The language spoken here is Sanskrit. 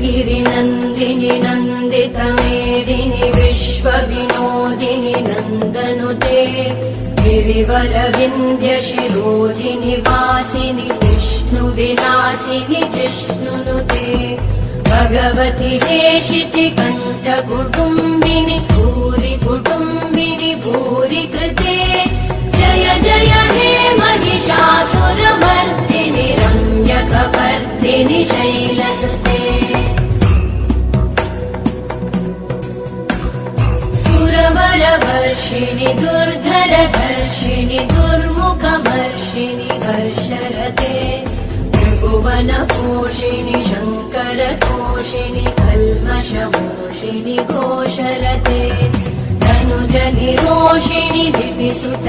गिरिनन्दिनि नन्दितमेदिनि विश्वविनोदिनि नन्दनुते गिरिवरविन्ध्यशिरोधिनि वासिनि विष्णुविलासिनि जिष्णुनुते भगवति हेशिति कण्ठकुटुम्बिनि भूरि कुटुम्बिनि भूरि कृते जय जय हे महिषासुरमर्दिनि रम्यकपर्दिनि शैलसुते सुरवरवर्षिणि दुर्धरधर्षिणि दुर्मुखमर्षिणि हर्षरते त्रिभुवनपोषिणि शङ्करतोषिणि कल्मषमोषिणि घोषरते तनुजनिरोषिणि दितिसुत